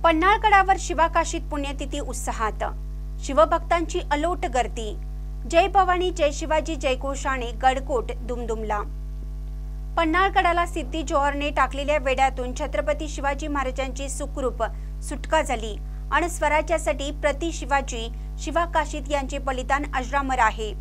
पन्हाळगडावर शिवाकाशीत पुण्यतिथी उत्साहात, शिवभक्तांची अलोट गर्दी। जय भवानी जय शिवाजी जयघोषाने गडकोट दुमदुमला। पन्हाळगडाला सिद्धी जोहरने टाकलेल्या वेड्यातून छत्रपती शिवाजी महाराजांची सुखरूप सुटका झाली आणि स्वराज्यासाठी प्रति शिवाजी शिवाकाशीत यांचे बलिदान अजरामर आहे।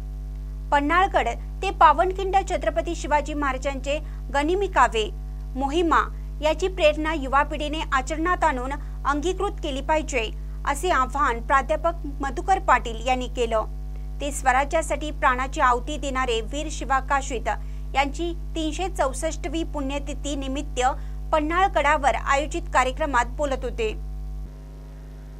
पन्हाळगड ते पावनखिंड छत्रपती शिवाजी महाराजांचे गनिमी काव्ये मोहिमा याची प्रेरणा युवा पिढीने आचरणात आणून अंगीकृत केली पाहिजे असे आवाहन प्राध्यापक मधुकर पाटील यांनी केलं। ते स्वराज्यासाठी प्राणाची आहुती देणारे वीर शिवाकाशीत यांची 364वी पुण्यतिथी निमित्त पन्हाळगडावर आयोजित कार्यक्रमात बोलत होते।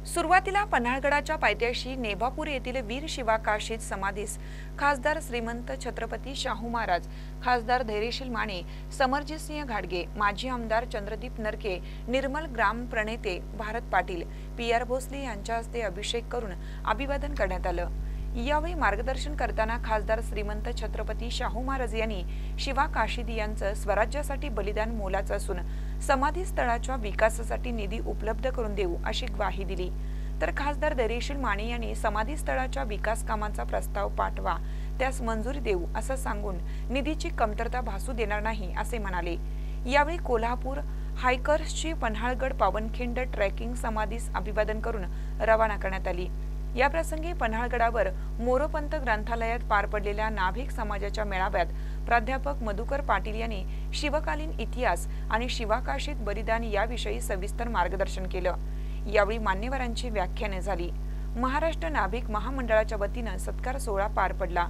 सुरुवातीला पन्हाळगडाच्या पायथ्याशी नेभापूर येथील वीर शिवाकाशीत समाधीस खासदार श्रीमंत छत्रपती शाहू महाराज, खासदार धैर्यशील माने, समरजितसिंह घाटगे, माजी आमदार चंद्रदीप नरके, निर्मल ग्राम प्रणेते भारत पाटील, PR भोसले यांच्या हस्ते अभिषेक करून अभिवादन करण्यात आलं। यावेळी मार्गदर्शन करताना खासदार श्रीमंत छत्रपती शाहू महाराज यांनी शिवाकाशीत यांचं स्वराज्यासाठी बलिदान मोलाचं असून समाधी स्थळाच्या विकासासाठी निधी उपलब्ध करून देऊ अशी ग्वाही दिली। तर खासदार धैर्यशील माने यांनी समाधी स्थळाच्या विकास कामांचा प्रस्ताव पाठवा, त्यास मंजुरी देऊ असं सांगून निधीची कमतरता भासू देणार नाही असे म्हणाले। यावेळी कोल्हापूर हायकर्सची पन्हाळगड पावनखिंड ट्रेकिंग समाधीस अभिवादन करून रवाना करण्यात आली। या प्रसंगी पन्हाळगडावर मोरोपंत ग्रंथालयात पार पडलेल्या नाभिक समाजाच्या मेळाव्यात प्राध्यापक मधुकर पाटील यांनी शिवकालीन इतिहास आणि शिवाकाशीत बलिदान याविषयी सविस्तर मार्गदर्शन केलं। यावेळी मान्यवरांची व्याख्याने झाली। महाराष्ट्र नाभिक महामंडळाच्या वतीनं सत्कार सोहळा पार पडला।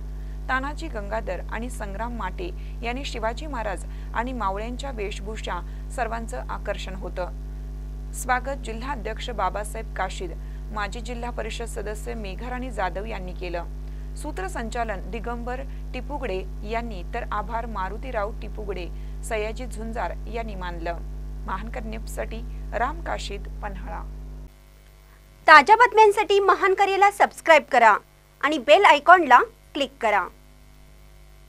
तानाजी गंगाधर आणि संग्राम माटे यांनी शिवाजी महाराज आणि मावळ्यांच्या वेशभूषा सर्वांचं आकर्षण होतं। स्वागत जिल्हा अध्यक्ष बाबासाहेब काशीद, माजी जिल्हा परिषद सदस्य मेघराणी जाधव यांनी केलं। सूत्रसंचालन दिगंबर टिपुगडे यांनी तर आभार मारुतीराव टिपुगडे, सयाजी झुंजार यांनी मानलं। महानकर न्यूजसाठी राम काशीद, पन्हाळा। ताज्या बातम्यांसाठी महानकरेला सबस्क्राइब करा आणि बेल आयकॉनला क्लिक करा।